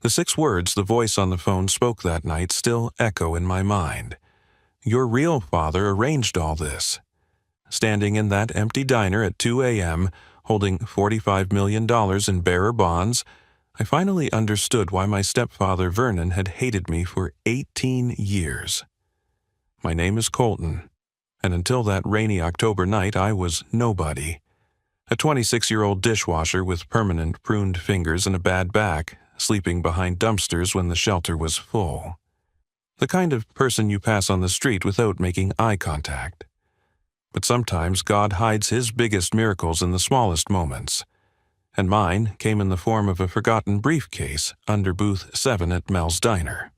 The 6 words the voice on the phone spoke that night still echo in my mind. Your real father arranged all this. Standing in that empty diner at 2 a.m., holding $45 million in bearer bonds, I finally understood why my stepfather Vernon had hated me for 18 years. My name is Colton, and until that rainy October night I was nobody. A 26-year-old dishwasher with permanent pruned fingers and a bad back, sleeping behind dumpsters when the shelter was full. The kind of person you pass on the street without making eye contact. But sometimes God hides His biggest miracles in the smallest moments, and mine came in the form of a forgotten briefcase under booth 7 at Mel's Diner.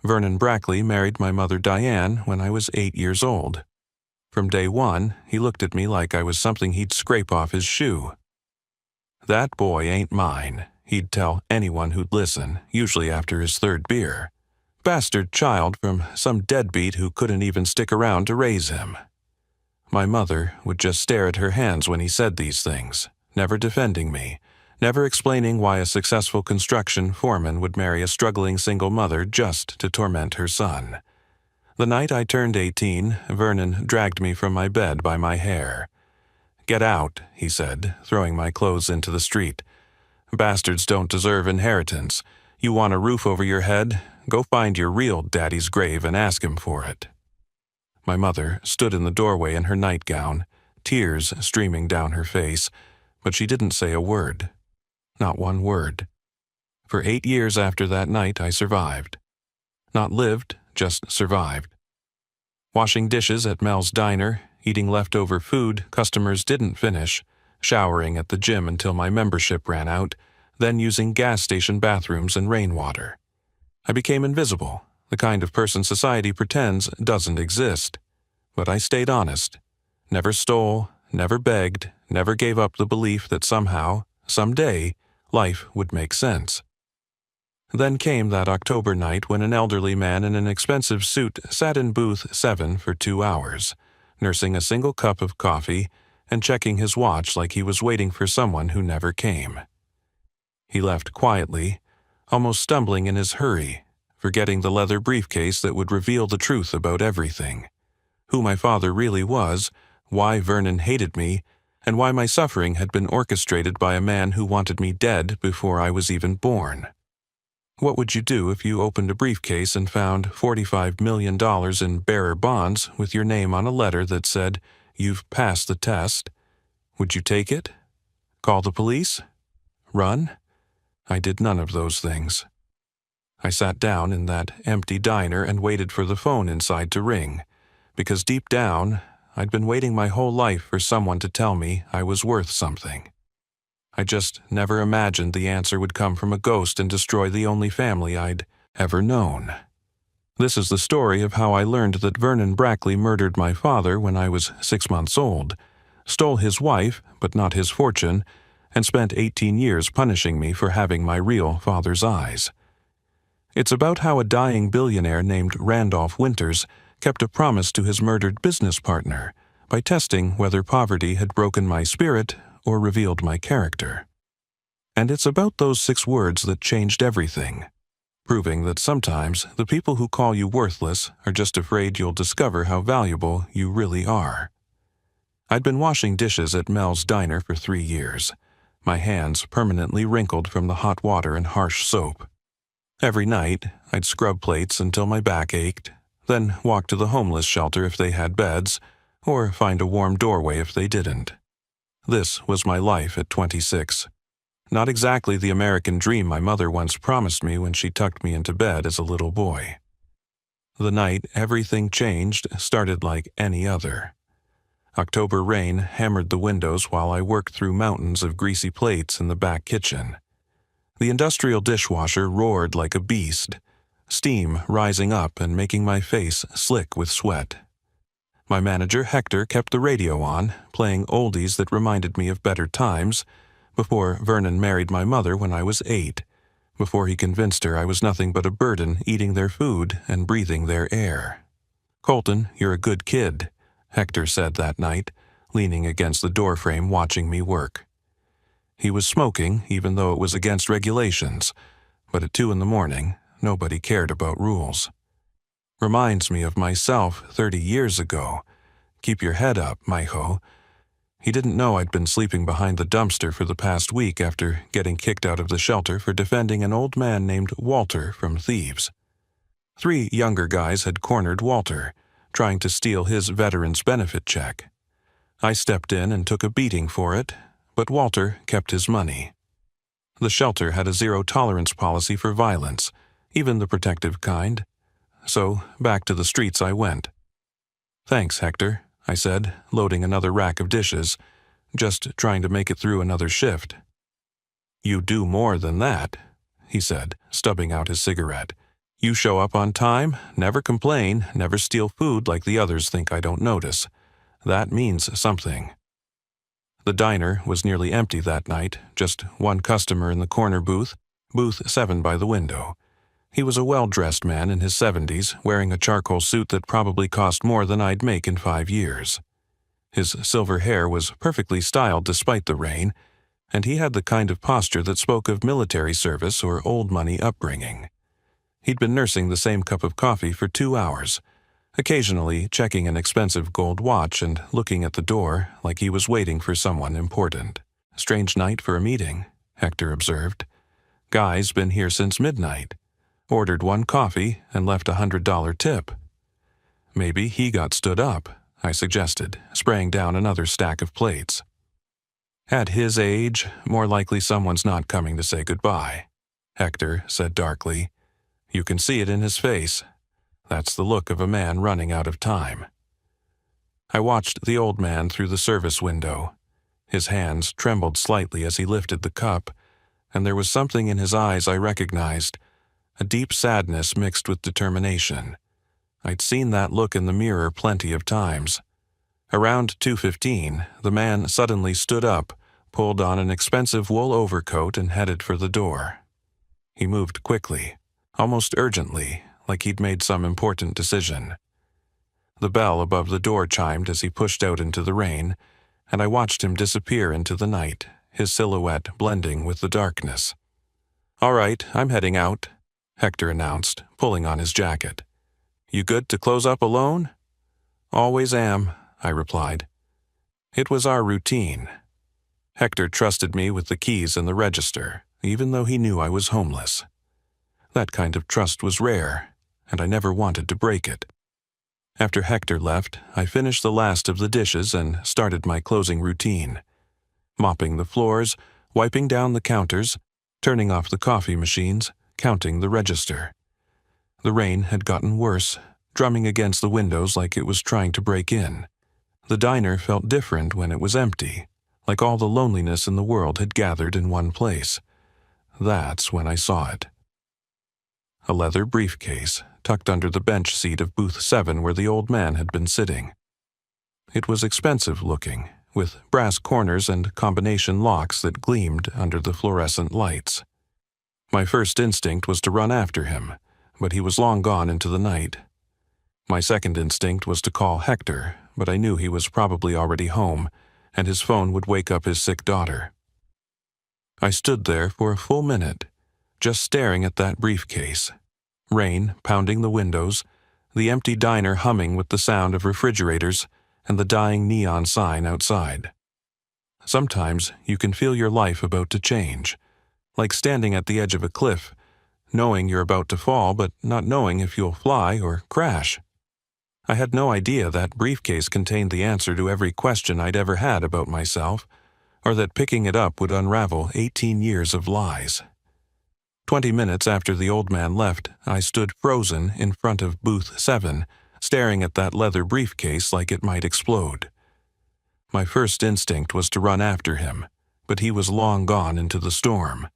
Vernon Brackley married my mother Diane when I was 8 years old. From day one, he looked at me like I was something he'd scrape off his shoe. That boy ain't mine, he'd tell anyone who'd listen, usually after his 3rd beer. Bastard child from some deadbeat who couldn't even stick around to raise him. My mother would just stare at her hands when he said these things, never defending me, never explaining why a successful construction foreman would marry a struggling single mother just to torment her son. The night I turned 18, Vernon dragged me from my bed by my hair. Get out, he said, throwing my clothes into the street. Bastards don't deserve inheritance. You want a roof over your head? Go find your real daddy's grave and ask him for it. My mother stood in the doorway in her nightgown, tears streaming down her face, but she didn't say a word. Not one word. For 8 years after that night, I survived. Not lived, just survived. Washing dishes at Mel's Diner, eating leftover food customers didn't finish, showering at the gym until my membership ran out, then using gas station bathrooms and rainwater. I became invisible, the kind of person society pretends doesn't exist. But I stayed honest. Never stole, never begged, never gave up the belief that somehow, someday, life would make sense. Then came that October night when an elderly man in an expensive suit sat in booth 7 for 2 hours, nursing a single cup of coffee and checking his watch like he was waiting for someone who never came. He left quietly, almost stumbling in his hurry, forgetting the leather briefcase that would reveal the truth about everything. Who my father really was, why Vernon hated me, and why my suffering had been orchestrated by a man who wanted me dead before I was even born. What would you do if you opened a briefcase and found $45 million in bearer bonds with your name on a letter that said, "You've passed the test"? Would you take it? Call the police? Run? I did none of those things. I sat down in that empty diner and waited for the phone inside to ring, because deep down, I'd been waiting my whole life for someone to tell me I was worth something. I just never imagined the answer would come from a ghost and destroy the only family I'd ever known. This is the story of how I learned that Vernon Brackley murdered my father when I was 6 months old, stole his wife, but not his fortune, and spent 18 years punishing me for having my real father's eyes. It's about how a dying billionaire named Randolph Winters kept a promise to his murdered business partner by testing whether poverty had broken my spirit or revealed my character. And it's about those 6 words that changed everything, proving that sometimes the people who call you worthless are just afraid you'll discover how valuable you really are. I'd been washing dishes at Mel's Diner for 3 years, my hands permanently wrinkled from the hot water and harsh soap. Every night, I'd scrub plates until my back ached, then walk to the homeless shelter if they had beds, or find a warm doorway if they didn't. This was my life at 26. Not exactly the American dream my mother once promised me when she tucked me into bed as a little boy. The night everything changed started like any other. October rain hammered the windows while I worked through mountains of greasy plates in the back kitchen. The industrial dishwasher roared like a beast, steam rising up and making my face slick with sweat. My manager, Hector, kept the radio on, playing oldies that reminded me of better times, before Vernon married my mother when I was 8, before he convinced her I was nothing but a burden eating their food and breathing their air. "Colton, you're a good kid," Hector said that night, leaning against the doorframe watching me work. He was smoking, even though it was against regulations, but at 2 in the morning, nobody cared about rules. Reminds me of myself 30 years ago. Keep your head up, Maiho. He didn't know I'd been sleeping behind the dumpster for the past week after getting kicked out of the shelter for defending an old man named Walter from thieves. 3 younger guys had cornered Walter, trying to steal his veteran's benefit check. I stepped in and took a beating for it, but Walter kept his money. The shelter had a zero-tolerance policy for violence, even the protective kind. So back to the streets I went. "Thanks, Hector," I said, loading another rack of dishes, just trying to make it through another shift. "You do more than that," he said, stubbing out his cigarette. "You show up on time, never complain, never steal food like the others think I don't notice. That means something." The diner was nearly empty that night, just one customer in the corner booth, booth 7 by the window. He was a well-dressed man in his 70s, wearing a charcoal suit that probably cost more than I'd make in 5 years. His silver hair was perfectly styled despite the rain, and he had the kind of posture that spoke of military service or old money upbringing. He'd been nursing the same cup of coffee for 2 hours, occasionally checking an expensive gold watch and looking at the door like he was waiting for someone important. "Strange night for a meeting," Hector observed. "Guy's been here since midnight. Ordered 1 coffee and left a $100 tip." "Maybe he got stood up," I suggested, spraying down another stack of plates. "At his age, more likely someone's not coming to say goodbye," Hector said darkly. "You can see it in his face. That's the look of a man running out of time." I watched the old man through the service window. His hands trembled slightly as he lifted the cup, and there was something in his eyes I recognized, a deep sadness mixed with determination. I'd seen that look in the mirror plenty of times. Around 2:15, the man suddenly stood up, pulled on an expensive wool overcoat, and headed for the door. He moved quickly, almost urgently, like he'd made some important decision. The bell above the door chimed as he pushed out into the rain, and I watched him disappear into the night, his silhouette blending with the darkness. "All right, I'm heading out," Hector announced, pulling on his jacket. "You good to close up alone?" "Always am," I replied. It was our routine. Hector trusted me with the keys and the register, even though he knew I was homeless. That kind of trust was rare, and I never wanted to break it. After Hector left, I finished the last of the dishes and started my closing routine. Mopping the floors, wiping down the counters, turning off the coffee machines, counting the register. The rain had gotten worse, drumming against the windows like it was trying to break in. The diner felt different when it was empty, like all the loneliness in the world had gathered in one place. That's when I saw it. A leather briefcase tucked under the bench seat of booth 7 where the old man had been sitting. It was expensive looking, with brass corners and combination locks that gleamed under the fluorescent lights. My first instinct was to run after him, but he was long gone into the night. My second instinct was to call Hector, but I knew he was probably already home, and his phone would wake up his sick daughter. I stood there for a full minute, just staring at that briefcase. Rain pounding the windows, the empty diner humming with the sound of refrigerators, and the dying neon sign outside. Sometimes you can feel your life about to change, like standing at the edge of a cliff, knowing you're about to fall but not knowing if you'll fly or crash. I had no idea that briefcase contained the answer to every question I'd ever had about myself, or that picking it up would unravel 18 years of lies. 20 minutes after the old man left, I stood frozen in front of booth 7, staring at that leather briefcase like it might explode. My first instinct was to run after him, but he was long gone into the storm.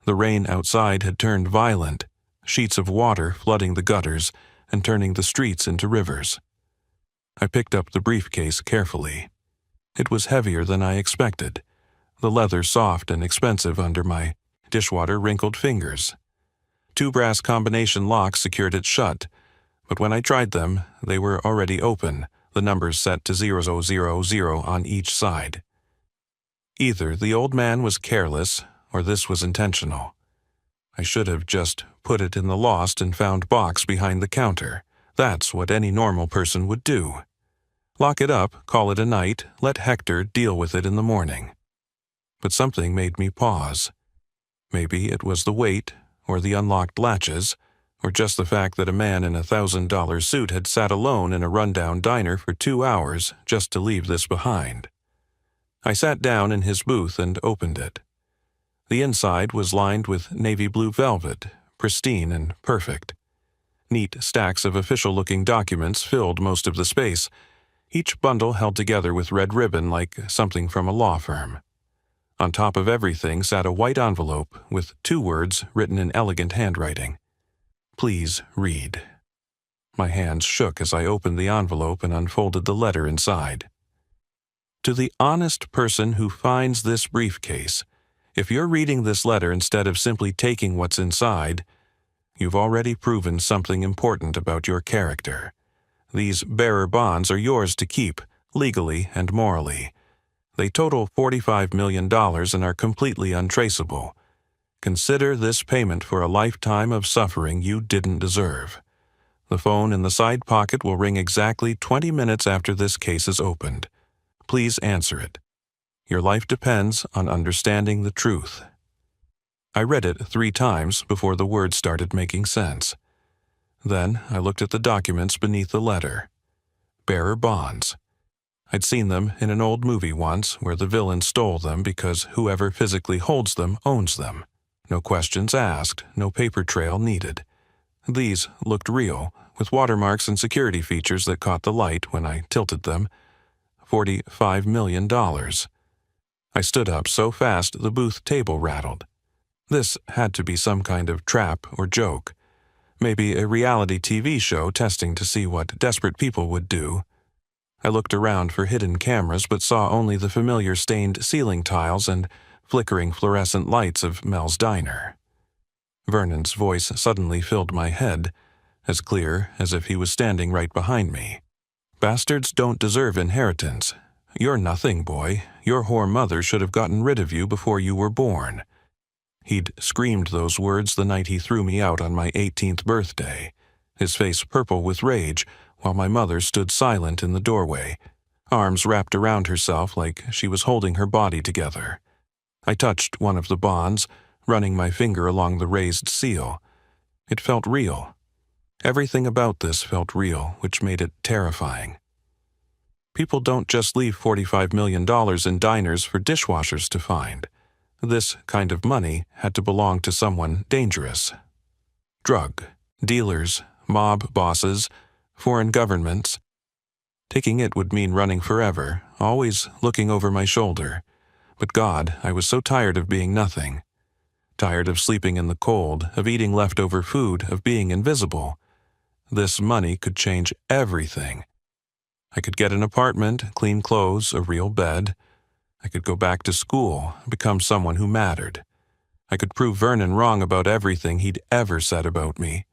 The rain outside had turned violent, sheets of water flooding the gutters and turning the streets into rivers. I picked up the briefcase carefully. It was heavier than I expected, the leather soft and expensive under my dishwater-wrinkled fingers. 2 brass combination locks secured it shut, but when I tried them, they were already open, the numbers set to 0000 on each side. Either the old man was careless, or this was intentional. I should have just put it in the lost and found box behind the counter. That's what any normal person would do. Lock it up, call it a night, let Hector deal with it in the morning. But something made me pause. Maybe it was the weight, or the unlocked latches, or just the fact that a man in a $1,000 suit had sat alone in a rundown diner for 2 hours just to leave this behind. I sat down in his booth and opened it. The inside was lined with navy blue velvet, pristine and perfect. Neat stacks of official-looking documents filled most of the space, each bundle held together with red ribbon like something from a law firm. On top of everything sat a white envelope with 2 words written in elegant handwriting. Please read. My hands shook as I opened the envelope and unfolded the letter inside. To the honest person who finds this briefcase, if you're reading this letter instead of simply taking what's inside, you've already proven something important about your character. These bearer bonds are yours to keep, legally and morally. They total $45 million and are completely untraceable. Consider this payment for a lifetime of suffering you didn't deserve. The phone in the side pocket will ring exactly 20 minutes after this case is opened. Please answer it. Your life depends on understanding the truth. I read it 3 times before the words started making sense. Then I looked at the documents beneath the letter. Bearer bonds. I'd seen them in an old movie once where the villain stole them because whoever physically holds them owns them. No questions asked, no paper trail needed. These looked real, with watermarks and security features that caught the light when I tilted them. $45 million. I stood up so fast the booth table rattled. This had to be some kind of trap or joke. Maybe a reality TV show testing to see what desperate people would do. I looked around for hidden cameras but saw only the familiar stained ceiling tiles and flickering fluorescent lights of Mel's diner. Vernon's voice suddenly filled my head, as clear as if he was standing right behind me. Bastards don't deserve inheritance. You're nothing, boy. Your whore mother should have gotten rid of you before you were born. He'd screamed those words the night he threw me out on my 18th birthday, his face purple with rage, while my mother stood silent in the doorway, arms wrapped around herself like she was holding her body together. I touched one of the bonds, running my finger along the raised seal. It felt real. Everything about this felt real, which made it terrifying. People don't just leave $45 million in diners for dishwashers to find. This kind of money had to belong to someone dangerous. Drug dealers, mob bosses, foreign governments. Taking it would mean running forever, always looking over my shoulder. But God, I was so tired of being nothing. Tired of sleeping in the cold, of eating leftover food, of being invisible. This money could change everything. I could get an apartment, clean clothes, a real bed. I could go back to school, become someone who mattered. I could prove Vernon wrong about everything he'd ever said about me.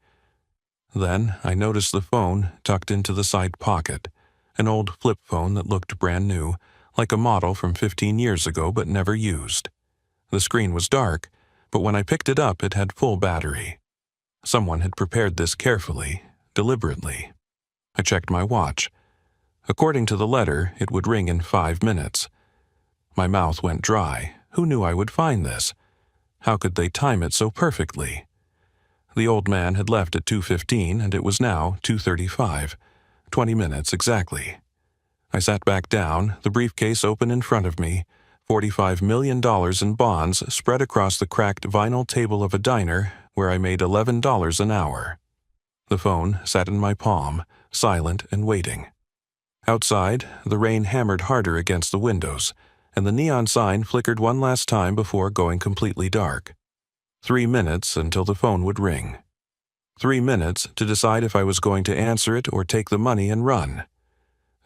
Then I noticed the phone tucked into the side pocket, an old flip phone that looked brand new, like a model from 15 years ago but never used. The screen was dark, but when I picked it up it had full battery. Someone had prepared this carefully, deliberately. I checked my watch. According to the letter, it would ring in 5 minutes. My mouth went dry. Who knew I would find this? How could they time it so perfectly? The old man had left at 2:15 and it was now 2:35. 20 minutes exactly. I sat back down, the briefcase open in front of me, $45 million in bonds spread across the cracked vinyl table of a diner where I made $11 an hour. The phone sat in my palm, silent and waiting. Outside, the rain hammered harder against the windows, and the neon sign flickered one last time before going completely dark. 3 minutes until the phone would ring. 3 minutes to decide if I was going to answer it or take the money and run.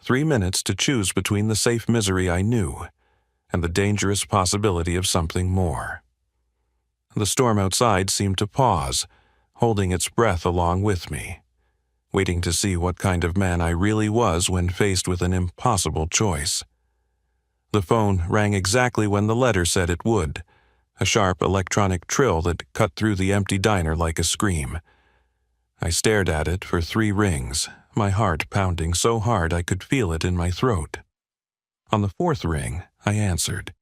3 minutes to choose between the safe misery I knew and the dangerous possibility of something more. The storm outside seemed to pause, holding its breath along with me, waiting to see what kind of man I really was when faced with an impossible choice. The phone rang exactly when the letter said it would, a sharp electronic trill that cut through the empty diner like a scream. I stared at it for 3 rings, my heart pounding so hard I could feel it in my throat. On the 4th ring, I answered.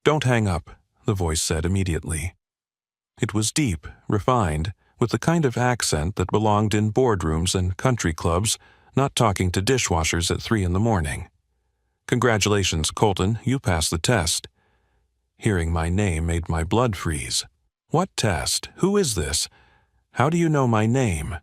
"Don't hang up," the voice said immediately. It was deep, refined, with the kind of accent that belonged in boardrooms and country clubs, not talking to dishwashers at 3 in the morning. "Congratulations, Colton, you passed the test." Hearing my name made my blood freeze. "What test? Who is this? How do you know my name?"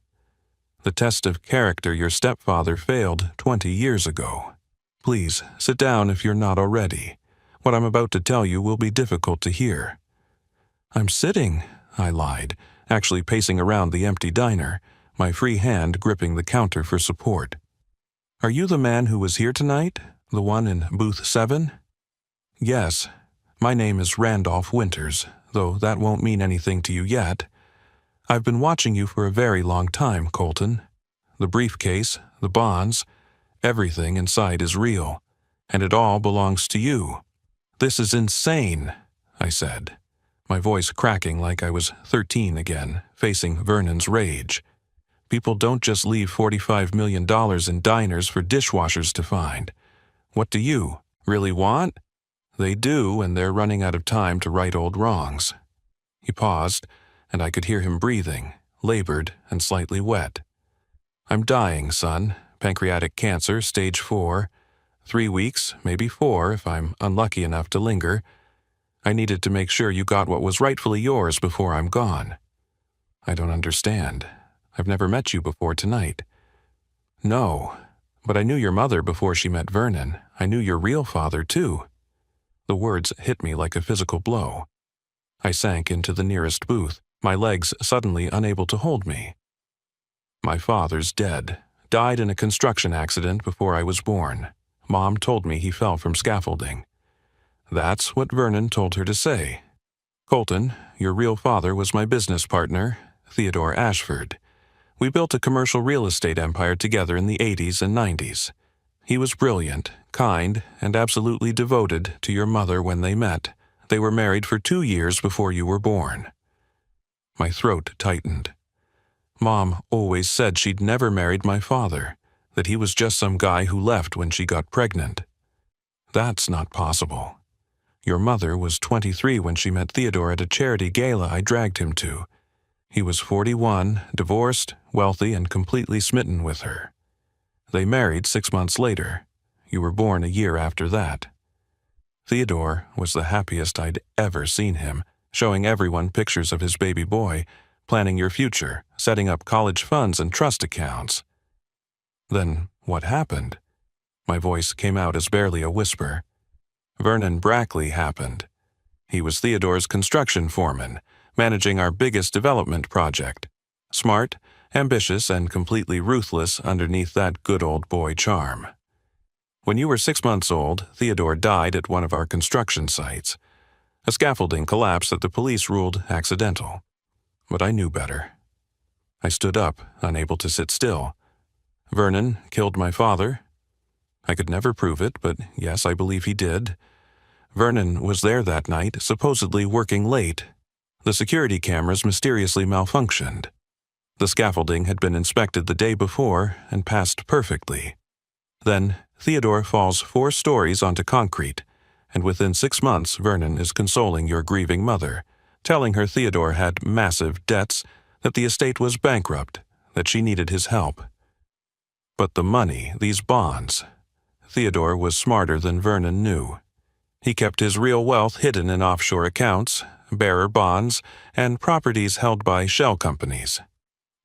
"The test of character your stepfather failed 20 years ago. Please, sit down if you're not already. What I'm about to tell you will be difficult to hear." "I'm sitting," I lied, actually pacing around the empty diner, my free hand gripping the counter for support. "Are you the man who was here tonight? The one in booth 7? "Yes. My name is Randolph Winters, though that won't mean anything to you yet. I've been watching you for a very long time, Colton. The briefcase, the bonds, everything inside is real, and it all belongs to you." "This is insane," I said, my voice cracking like I was 13 again, facing Vernon's rage. "People don't just leave $45 million in diners for dishwashers to find. What do you really want?" "They do, and they're running out of time to right old wrongs." He paused, and I could hear him breathing, labored and slightly wet. "I'm dying, son. Pancreatic cancer, stage 4. 3 weeks, maybe 4 if I'm unlucky enough to linger. I needed to make sure you got what was rightfully yours before I'm gone." "I don't understand. I've never met you before tonight." "No, but I knew your mother before she met Vernon. I knew your real father, too." The words hit me like a physical blow. I sank into the nearest booth, my legs suddenly unable to hold me. "My father's dead. Died in a construction accident before I was born. Mom told me he fell from scaffolding." That's what Vernon told her to say. "Colton, your real father was my business partner, Theodore Ashford. We built a commercial real estate empire together in the 80s and 90s. He was brilliant, kind, and absolutely devoted to your mother when they met. They were married for 2 years before you were born." My throat tightened. Mom always said she'd never married my father, that he was just some guy who left when she got pregnant. That's not possible. Your mother was 23 when she met Theodore at a charity gala I dragged him to. He was 41, divorced, wealthy, and completely smitten with her. They married 6 months later. You were born a year after that. Theodore was the happiest I'd ever seen him, showing everyone pictures of his baby boy, planning your future, setting up college funds and trust accounts. Then what happened? My voice came out as barely a whisper. Vernon Brackley happened. He was Theodore's construction foreman, managing our biggest development project. Smart, ambitious, and completely ruthless underneath that good old boy charm. When you were 6 months old, Theodore died at one of our construction sites. A scaffolding collapse that the police ruled accidental. But I knew better. I stood up, unable to sit still. Vernon killed my father. I could never prove it, but yes, I believe he did. Vernon was there that night, supposedly working late. The security cameras mysteriously malfunctioned. The scaffolding had been inspected the day before and passed perfectly. Then Theodore falls 4 stories onto concrete, and within 6 months Vernon is consoling your grieving mother, telling her Theodore had massive debts, that the estate was bankrupt, that she needed his help. But the money, these bonds. Theodore was smarter than Vernon knew. He kept his real wealth hidden in offshore accounts, bearer bonds, and properties held by shell companies.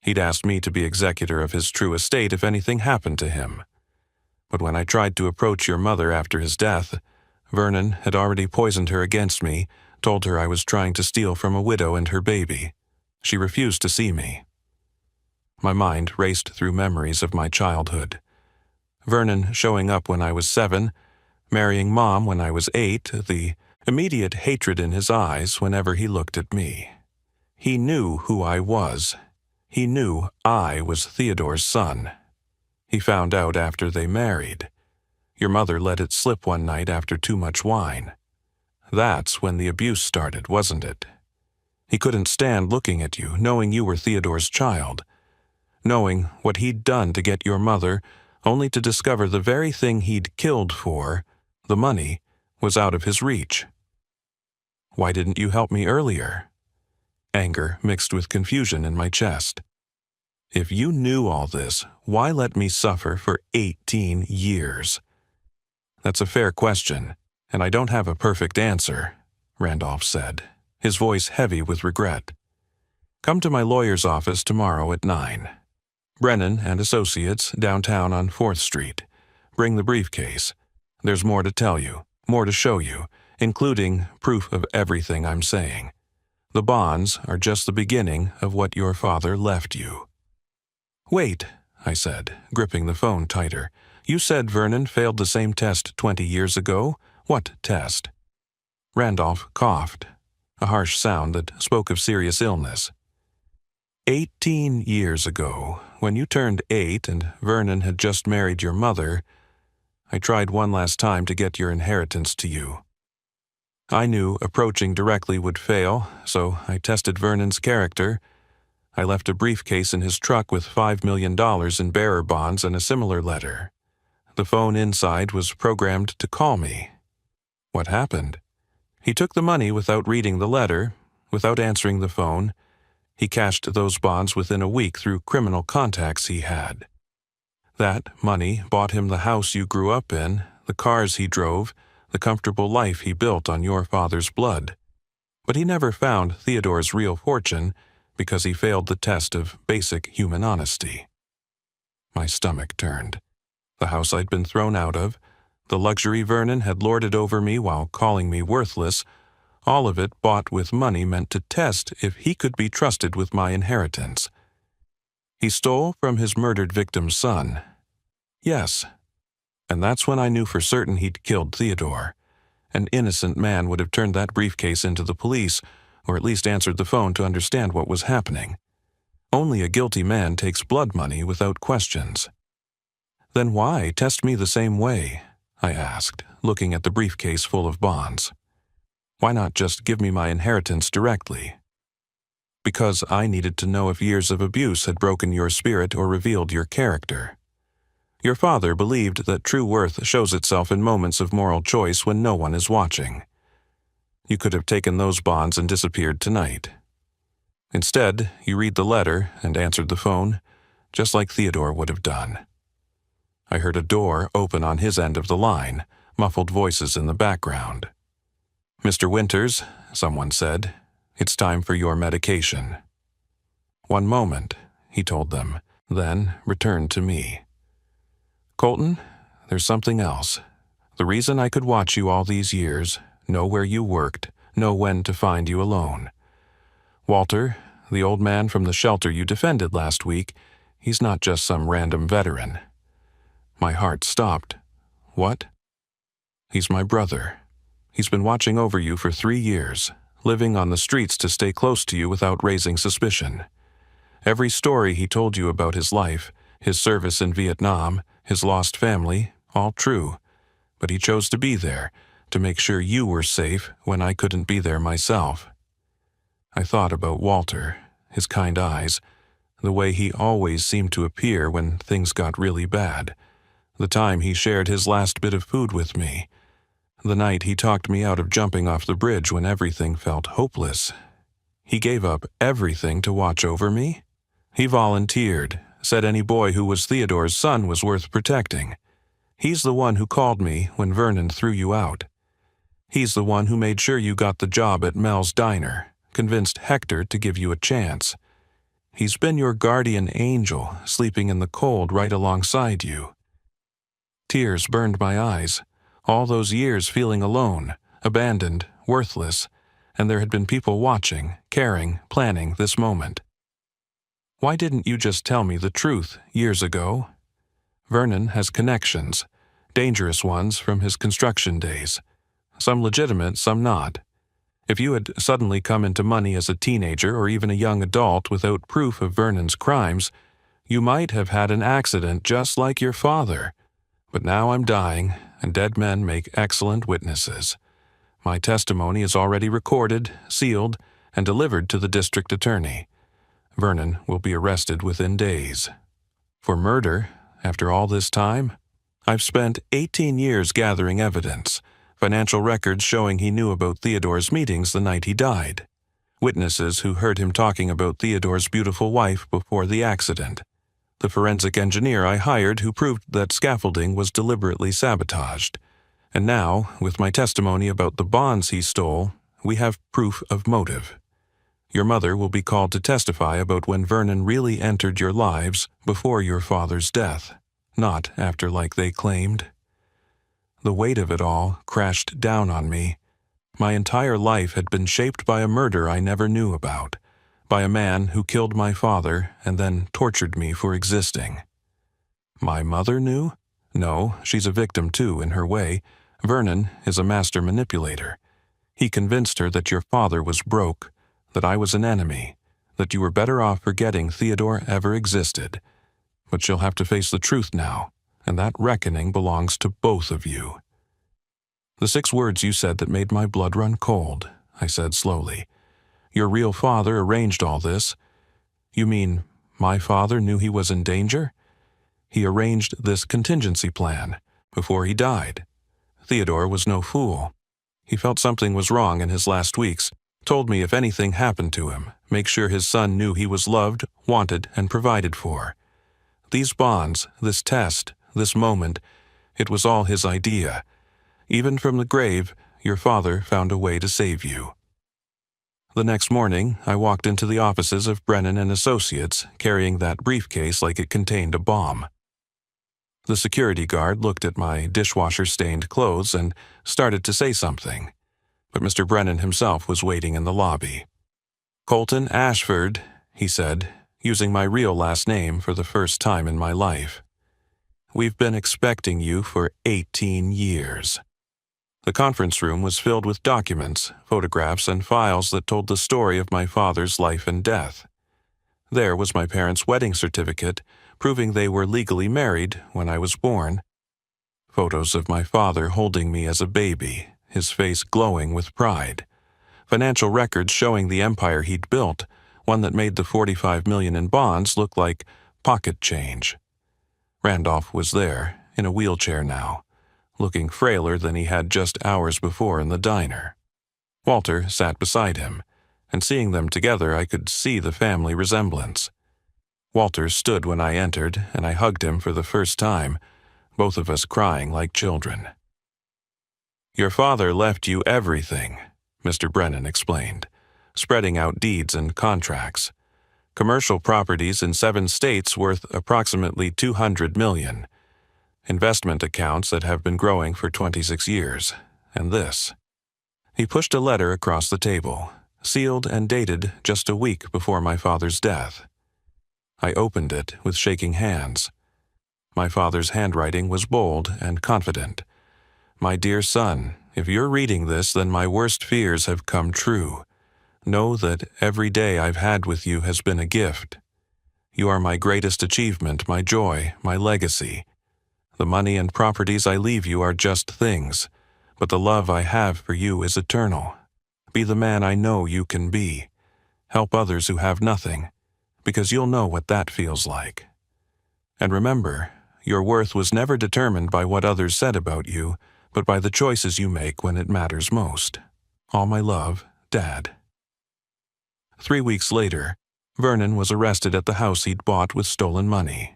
He'd asked me to be executor of his true estate if anything happened to him. But when I tried to approach your mother after his death, Vernon had already poisoned her against me, told her I was trying to steal from a widow and her baby. She refused to see me. My mind raced through memories of my childhood. Vernon showing up when I was 7, marrying Mom when I was 8, the immediate hatred in his eyes whenever he looked at me. He knew who I was. He knew I was Theodore's son. He found out after they married. Your mother let it slip one night after too much wine. That's when the abuse started, wasn't it? He couldn't stand looking at you, knowing you were Theodore's child, knowing what he'd done to get your mother, only to discover the very thing he'd killed for, the money, was out of his reach. Why didn't you help me earlier? Anger mixed with confusion in my chest. If you knew all this, why let me suffer for 18 years? That's a fair question, and I don't have a perfect answer, Randolph said, his voice heavy with regret. Come to my lawyer's office tomorrow at 9. Brennan and Associates, downtown on 4th Street. Bring the briefcase. There's more to tell you, more to show you, including proof of everything I'm saying. The bonds are just the beginning of what your father left you. Wait, I said, gripping the phone tighter. You said Vernon failed the same test 20 years ago? What test? Randolph coughed, a harsh sound that spoke of serious illness. 18 years ago, when you turned 8 and Vernon had just married your mother, I tried one last time to get your inheritance to you. I knew approaching directly would fail, so I tested Vernon's character. I left a briefcase in his truck with $5 million in bearer bonds and a similar letter. The phone inside was programmed to call me. What happened? He took the money without reading the letter, without answering the phone. He cashed those bonds within a week through criminal contacts he had. That money bought him the house you grew up in, the cars he drove, the comfortable life he built on your father's blood. But he never found Theodore's real fortune because he failed the test of basic human honesty. My stomach turned. The house I'd been thrown out of, the luxury Vernon had lorded over me while calling me worthless, all of it bought with money meant to test if he could be trusted with my inheritance. He stole from his murdered victim's son. Yes. And that's when I knew for certain he'd killed Theodore. An innocent man would have turned that briefcase into the police, or at least answered the phone to understand what was happening. Only a guilty man takes blood money without questions. Then why test me the same way? I asked, looking at the briefcase full of bonds. Why not just give me my inheritance directly? Because I needed to know if years of abuse had broken your spirit or revealed your character. Your father believed that true worth shows itself in moments of moral choice when no one is watching. You could have taken those bonds and disappeared tonight. Instead, you read the letter and answered the phone, just like Theodore would have done. I heard a door open on his end of the line, muffled voices in the background. Mr. Winters, someone said, it's time for your medication. 1 moment, he told them, then returned to me. Colton, there's something else. The reason I could watch you all these years, know where you worked, know when to find you alone. Walter, the old man from the shelter you defended last week, he's not just some random veteran. My heart stopped. What? He's my brother. He's been watching over you for 3 years, living on the streets to stay close to you without raising suspicion. Every story he told you about his life, his service in Vietnam, his lost family, all true. But he chose to be there, to make sure you were safe when I couldn't be there myself. I thought about Walter, his kind eyes, the way he always seemed to appear when things got really bad, the time he shared his last bit of food with me, the night he talked me out of jumping off the bridge when everything felt hopeless. He gave up everything to watch over me. He volunteered, said any boy who was Theodore's son was worth protecting. He's the one who called me when Vernon threw you out. He's the one who made sure you got the job at Mel's Diner, convinced Hector to give you a chance. He's been your guardian angel, sleeping in the cold right alongside you. Tears burned my eyes. All those years feeling alone, abandoned, worthless, and there had been people watching, caring, planning this moment. Why didn't you just tell me the truth years ago? Vernon has connections, dangerous ones from his construction days. Some legitimate, some not. If you had suddenly come into money as a teenager or even a young adult without proof of Vernon's crimes, you might have had an accident just like your father. But now I'm dying, and dead men make excellent witnesses. My testimony is already recorded, sealed, and delivered to the district attorney. Vernon will be arrested within days. For murder, after all this time? I've spent 18 years gathering evidence, financial records showing he knew about Theodore's meetings the night he died, witnesses who heard him talking about Theodore's beautiful wife before the accident, the forensic engineer I hired who proved that scaffolding was deliberately sabotaged. And now, with my testimony about the bonds he stole, we have proof of motive. Your mother will be called to testify about when Vernon really entered your lives before your father's death, not after like they claimed. The weight of it all crashed down on me. My entire life had been shaped by a murder I never knew about, by a man who killed my father and then tortured me for existing. My mother knew? No, she's a victim too, in her way. Vernon is a master manipulator. He convinced her that your father was broke, that I was an enemy, that you were better off forgetting Theodore ever existed. But she'll have to face the truth now, and that reckoning belongs to both of you. The 6 words you said that made my blood run cold, I said slowly. Your real father arranged all this. You mean my father knew he was in danger? He arranged this contingency plan before he died. Theodore was no fool. He felt something was wrong in his last weeks, told me if anything happened to him, make sure his son knew he was loved, wanted, and provided for. These bonds, this test, this moment, it was all his idea. Even from the grave, your father found a way to save you. The next morning, I walked into the offices of Brennan and Associates, carrying that briefcase like it contained a bomb. The security guard looked at my dishwasher-stained clothes and started to say something, but Mr. Brennan himself was waiting in the lobby. Colton Ashford, he said, using my real last name for the first time in my life. We've been expecting you for 18 years. The conference room was filled with documents, photographs, and files that told the story of my father's life and death. There was my parents' wedding certificate, proving they were legally married when I was born. Photos of my father holding me as a baby, his face glowing with pride. Financial records showing the empire he'd built, one that made the $45 million in bonds look like pocket change. Randolph was there, in a wheelchair now, looking frailer than he had just hours before in the diner. Walter sat beside him, and seeing them together I could see the family resemblance. Walter stood when I entered, and I hugged him for the first time, both of us crying like children. Your father left you everything, Mr. Brennan explained, spreading out deeds and contracts. Commercial properties in 7 states worth approximately $200 million. Investment accounts that have been growing for 26 years, and this. He pushed a letter across the table, sealed and dated just a week before my father's death. I opened it with shaking hands. My father's handwriting was bold and confident. My dear son, if you're reading this, then my worst fears have come true. Know that every day I've had with you has been a gift. You are my greatest achievement, my joy, my legacy. The money and properties I leave you are just things, but the love I have for you is eternal. Be the man I know you can be. Help others who have nothing, because you'll know what that feels like. And remember, your worth was never determined by what others said about you, but by the choices you make when it matters most. All my love, Dad. 3 weeks later, Vernon was arrested at the house he'd bought with stolen money.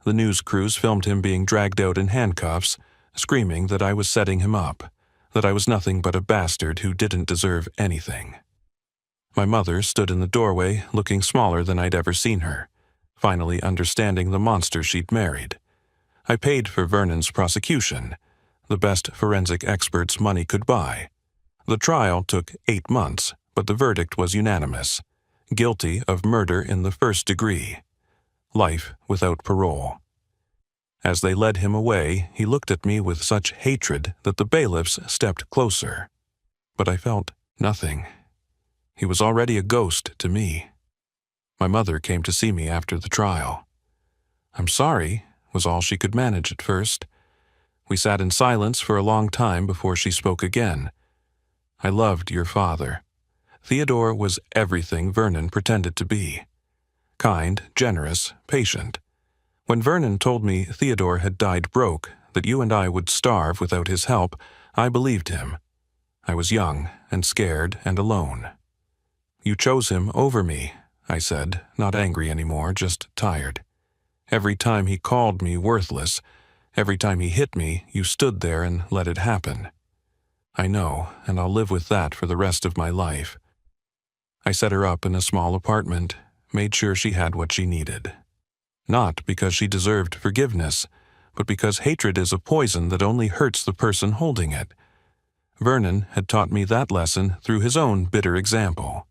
The news crews filmed him being dragged out in handcuffs, screaming that I was setting him up, that I was nothing but a bastard who didn't deserve anything. My mother stood in the doorway, looking smaller than I'd ever seen her, finally understanding the monster she'd married. I paid for Vernon's prosecution, the best forensic experts money could buy. The trial took 8 months, but the verdict was unanimous. Guilty of murder in the 1st degree. Life without parole. As they led him away, he looked at me with such hatred that the bailiffs stepped closer. But I felt nothing. He was already a ghost to me. My mother came to see me after the trial. I'm sorry, was all she could manage at first. We sat in silence for a long time before she spoke again. I loved your father. Theodore was everything Vernon pretended to be. Kind, generous, patient. When Vernon told me Theodore had died broke, that you and I would starve without his help, I believed him. I was young and scared and alone. You chose him over me, I said, not angry anymore, just tired. Every time he called me worthless, every time he hit me, you stood there and let it happen. I know, and I'll live with that for the rest of my life. I set her up in a small apartment, made sure she had what she needed. Not because she deserved forgiveness, but because hatred is a poison that only hurts the person holding it. Vernon had taught me that lesson through his own bitter example.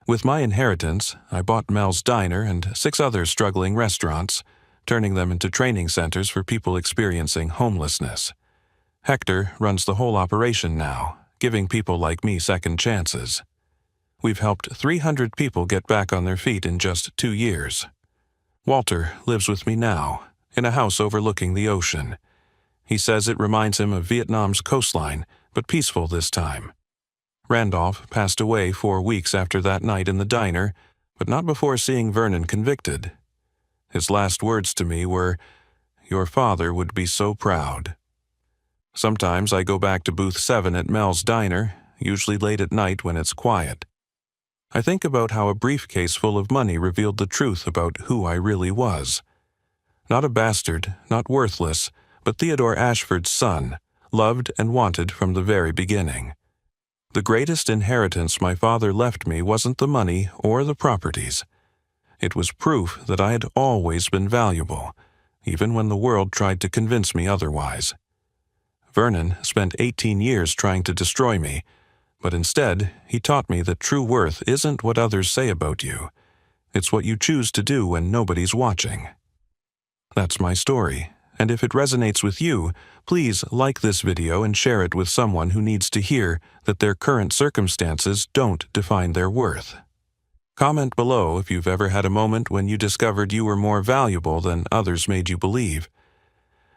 With my inheritance, I bought Mel's Diner and 6 other struggling restaurants, turning them into training centers for people experiencing homelessness. Hector runs the whole operation now, giving people like me second chances. We've helped 300 people get back on their feet in just 2 years. Walter lives with me now, in a house overlooking the ocean. He says it reminds him of Vietnam's coastline, but peaceful this time. Randolph passed away 4 weeks after that night in the diner, but not before seeing Vernon convicted. His last words to me were, "Your father would be so proud." Sometimes I go back to booth 7 at Mel's Diner, usually late at night when it's quiet. I think about how a briefcase full of money revealed the truth about who I really was. Not a bastard, not worthless, but Theodore Ashford's son, loved and wanted from the very beginning. The greatest inheritance my father left me wasn't the money or the properties. It was proof that I had always been valuable, even when the world tried to convince me otherwise. Vernon spent 18 years trying to destroy me, but instead he taught me that true worth isn't what others say about you. It's what you choose to do when nobody's watching. That's my story, and if it resonates with you, please like this video and share it with someone who needs to hear that their current circumstances don't define their worth. Comment below if you've ever had a moment when you discovered you were more valuable than others made you believe.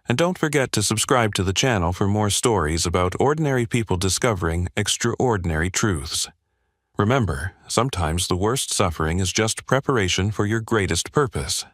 And don't forget to subscribe to the channel for more stories about ordinary people discovering extraordinary truths. Remember, sometimes the worst suffering is just preparation for your greatest purpose.